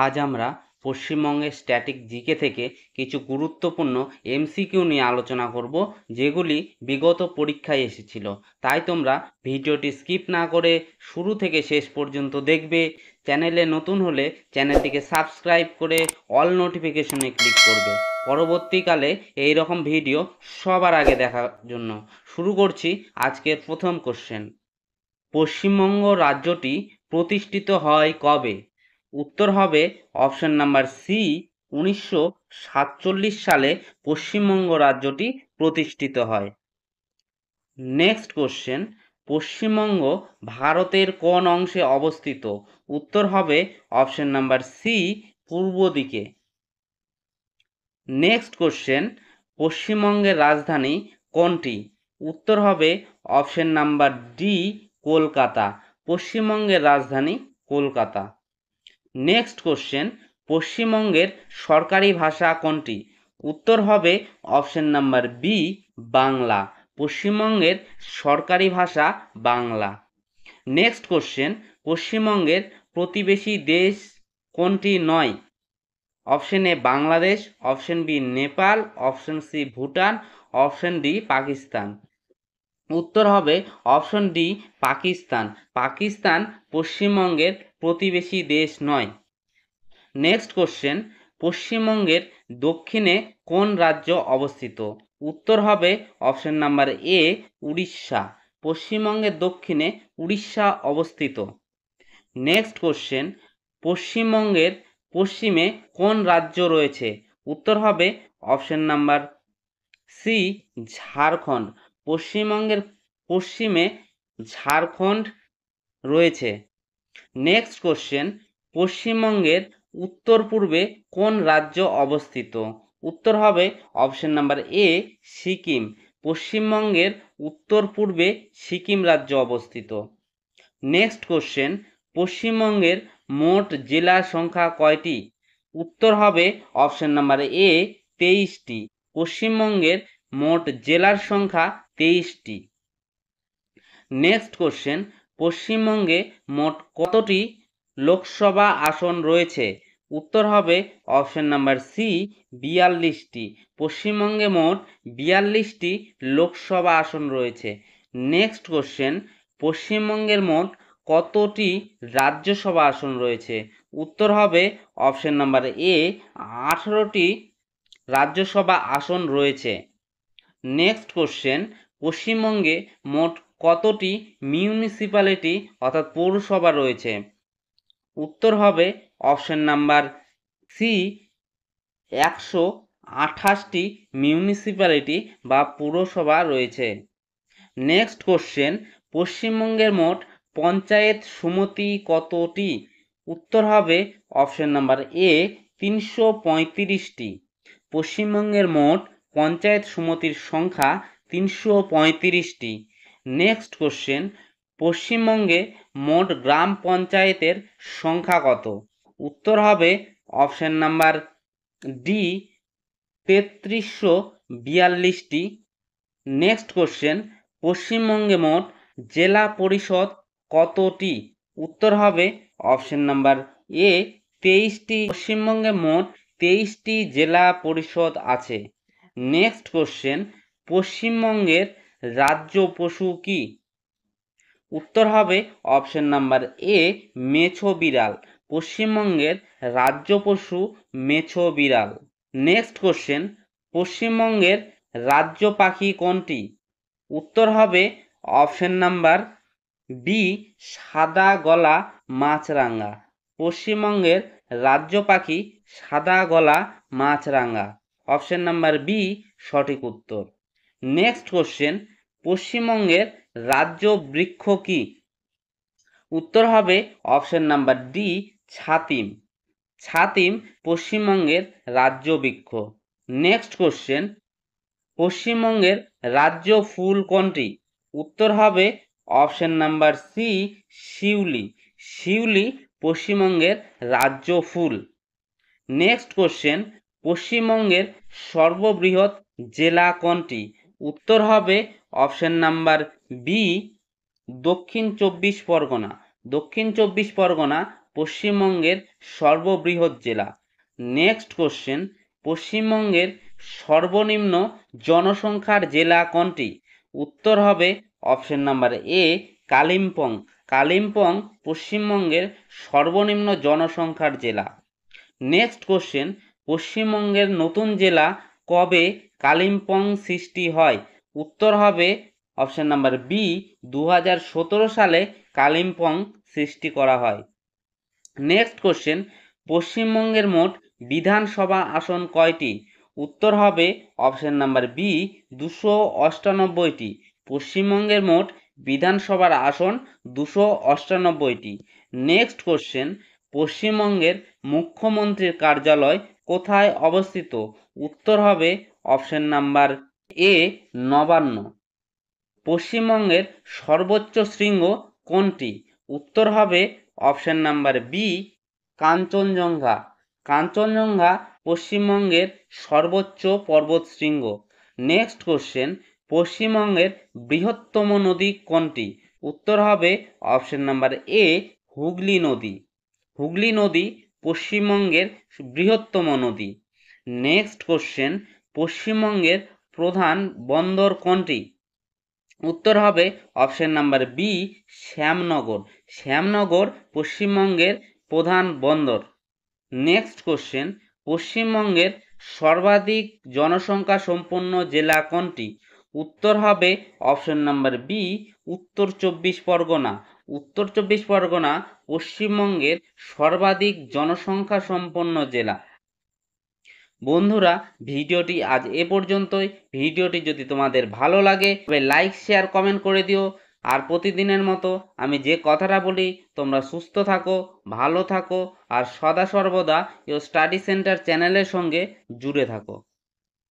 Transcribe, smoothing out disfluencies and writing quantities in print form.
আজ আমরা পশ্চিমবঙ্গের স্ট্যাটিক জিকে থেকে কিছু গুরুত্বপূর্ণ এমসিকিউ নিয়ে আলোচনা করব, যেগুলি বিগত পরীক্ষায় এসেছিল। তাই তোমরা ভিডিওটি স্কিপ না করে শুরু থেকে শেষ পর্যন্ত দেখবে। চ্যানেলে নতুন হলে চ্যানেলটিকে সাবস্ক্রাইব করে অল নোটিফিকেশনে ক্লিক করবে পরবর্তীকালে এই রকম ভিডিও সবার আগে দেখার জন্য। শুরু করছি আজকের প্রথম কোশ্চেন। পশ্চিমবঙ্গ রাজ্যটি প্রতিষ্ঠিত হয় কবে? উত্তর হবে অপশন নাম্বার সি, 1947 সালে পশ্চিমবঙ্গ রাজ্যটি প্রতিষ্ঠিত হয়। নেক্সট কোশ্চেন, পশ্চিমবঙ্গ ভারতের কোন অংশে অবস্থিত? উত্তর হবে অপশন নাম্বার সি, পূর্ব দিকে। নেক্সট কোশ্চেন, পশ্চিমবঙ্গের রাজধানী কোনটি? উত্তর হবে অপশন নাম্বার ডি, কলকাতা। পশ্চিমবঙ্গের রাজধানী কলকাতা। নেক্সট কোশ্চেন, পশ্চিমবঙ্গের সরকারি ভাষা কোনটি? উত্তর হবে অপশন নাম্বার বি, বাংলা। পশ্চিমবঙ্গের সরকারি ভাষা বাংলা। নেক্সট কোশ্চেন, পশ্চিমবঙ্গের প্রতিবেশী দেশ কোনটি নয়? Option A Bangladesh, option B Nepal, option C Bhutan, option D Pakistan. উত্তর হবে অপশন ডি, পাকিস্তান। পাকিস্তান পশ্চিমবঙ্গের প্রতিবেশী দেশ নয়। নেক্সট কোশ্চেন, পশ্চিমবঙ্গের দক্ষিণে কোন রাজ্য অবস্থিত? উত্তর হবে অপশন নাম্বার এ, উড়িষ্যা। পশ্চিমবঙ্গের দক্ষিণে উড়িষ্যা অবস্থিত। নেক্সট কোশ্চেন, পশ্চিমবঙ্গের পশ্চিমে কোন রাজ্য রয়েছে? উত্তর হবে অপশন নাম্বার সি, ঝাড়খণ্ড। পশ্চিমবঙ্গের পশ্চিমে ঝাড়খণ্ড রয়েছে। নেক্সট কোশ্চেন, পশ্চিমবঙ্গের উত্তর পূর্বে কোন রাজ্য অবস্থিত? উত্তর হবে অপশন নাম্বার এ, সিকিম। পশ্চিমবঙ্গের উত্তর পূর্বে সিকিম রাজ্য অবস্থিত। নেক্সট কোশ্চেন, পশ্চিমবঙ্গের মোট জেলার সংখ্যা কয়টি? উত্তর হবে অপশন নাম্বার এ, 23টি। পশ্চিমবঙ্গের মোট জেলার সংখ্যা 23টি। নেক্সট কোশ্চেন, পশ্চিমবঙ্গে মোট কতটি লোকসভা আসন রয়েছে? উত্তর হবে অপশন নাম্বার সি, 42টি। পশ্চিমবঙ্গে মোট 42টি লোকসভা আসন রয়েছে। নেক্সট কোশ্চেন, পশ্চিমবঙ্গের মোট কতটি রাজ্যসভা আসন রয়েছে? উত্তর হবে অপশন নাম্বার এ, 18টি রাজ্যসভা আসন রয়েছে। নেক্সট কোশ্চেন, পশ্চিমবঙ্গে মোট কতটি মিউনিসিপ্যালিটি অর্থাৎ পৌরসভা রয়েছে? উত্তর হবে অপশন নাম্বার সি, 128টি মিউনিসিপ্যালিটি বা পুরসভা রয়েছে। নেক্সট কোশ্চেন, পশ্চিমবঙ্গের মোট পঞ্চায়েত সমিতি কতটি? উত্তর হবে অপশন নাম্বার এ, 335টি। পশ্চিমবঙ্গের মোট পঞ্চায়েত সমিতির সংখ্যা 335টি। নেক্সট কোশ্চেন, পশ্চিমবঙ্গে মোট গ্রাম পঞ্চায়েতের সংখ্যা কত? উত্তর হবে অপশন নাম্বার ডি, 3342টি। নেক্সট কোশ্চেন, পশ্চিমবঙ্গে মোট জেলা পরিষদ কতটি? উত্তর হবে অপশন নাম্বার এ, 23টি। পশ্চিমবঙ্গে মোট 23টি জেলা পরিষদ আছে। নেক্সট কোশ্চেন, পশ্চিমবঙ্গের রাজ্য পশু কি? উত্তর হবে অপশন নাম্বার এ, মেছো বিড়াল। পশ্চিমবঙ্গের রাজ্য পশু মেছো বিড়াল। নেক্সট কোশ্চেন, পশ্চিমবঙ্গের রাজ্য পাখি কোনটি? উত্তর হবে অপশন নাম্বার বি, সাদা গলা মাছরাঙা। পশ্চিমবঙ্গের রাজ্য পাখি সাদা গলা মাছরাঙা। অপশন নাম্বার বি সঠিক উত্তর। নেক্সট কোশ্চেন, পশ্চিমবঙ্গের রাজ্য বৃক্ষ কি? উত্তর হবে অপশন নাম্বার ডি, ছাতিম। ছাতিম পশ্চিমবঙ্গের রাজ্য বৃক্ষ। নেক্সট কোশ্চেন, পশ্চিমবঙ্গের রাজ্য ফুল কোনটি? উত্তর হবে অপশন নাম্বার সি, শিউলি। শিউলি পশ্চিমবঙ্গের রাজ্য ফুল। নেক্সট কোশ্চেন, পশ্চিমবঙ্গের সর্ববৃহৎ জেলা কোনটি? উত্তর হবে অপশন নাম্বার বি, দক্ষিণ চব্বিশ পরগনা। দক্ষিণ চব্বিশ পরগনা পশ্চিমবঙ্গের সর্ববৃহৎ জেলা? নেক্সট কোশ্চেন, পশ্চিমবঙ্গের সর্বনিম্ন জনসংখ্যার জেলা কোনটি? উত্তর হবে option number A Kalimpong. Kalimpong পশ্চিমবঙ্গের সর্বনিম্ন জনসংখ্যার জেলা। নেক্সট কোশ্চেন, পশ্চিমবঙ্গের নতুন জেলা কবে কালিম্পং সৃষ্টি হয়? উত্তর হবে অপশন নাম্বার বি 2017 সালে কালিম্পং সৃষ্টি করা হয়। নেক্সট কোশ্চেন, পশ্চিমবঙ্গের মোট বিধানসভা আসন কয়টি? উত্তর হবে অপশন নাম্বার বি 298টি। পশ্চিমবঙ্গের মোট বিধানসভার আসন 298টি। নেক্সট কোশ্চেন, পশ্চিমবঙ্গের মুখ্যমন্ত্রীর কার্যালয় কোথায় অবস্থিত? উত্তর হবে অপশন নাম্বার এ নবান্ন। পশ্চিমবঙ্গের সর্বোচ্চ শৃঙ্গ কোনটি? উত্তর হবে option number B Kanchenjunga. Kanchenjunga পশ্চিমবঙ্গের সর্বোচ্চ পর্বতশৃঙ্গ। নেক্সট কোশ্চেন, পশ্চিমবঙ্গের বৃহত্তম নদী কোনটি? উত্তর হবে অপশন নাম্বার এ হুগলি নদী। হুগলি নদী পশ্চিমবঙ্গের বৃহত্তম নদী। নেক্সট কোশ্চেন, পশ্চিমবঙ্গের প্রধান বন্দর কোনটি? উত্তর হবে option number B Shyamnagar. Shyamnagar পশ্চিমবঙ্গের প্রধান বন্দর। নেক্সট কোশ্চেন, পশ্চিমবঙ্গের সর্বাধিক জনসংখ্যা সম্পন্ন জেলা কোনটি? উত্তর হবে অপশন নাম্বার বি উত্তর চব্বিশ পরগনা। উত্তর চব্বিশ পরগনা পশ্চিমবঙ্গের সর্বাধিক জনসংখ্যা সম্পন্ন জেলা। বন্ধুরা, ভিডিওটি আজ এ পর্যন্তই। ভিডিওটি যদি তোমাদের ভালো লাগে তবে লাইক শেয়ার কমেন্ট করে দিও। আর প্রতিদিনের মতো আমি যে কথাটা বলি, তোমরা সুস্থ থাকো, ভালো থাকো আর সদা সর্বদা স্টাডি সেন্টার চ্যানেলের সঙ্গে জুড়ে থাকো।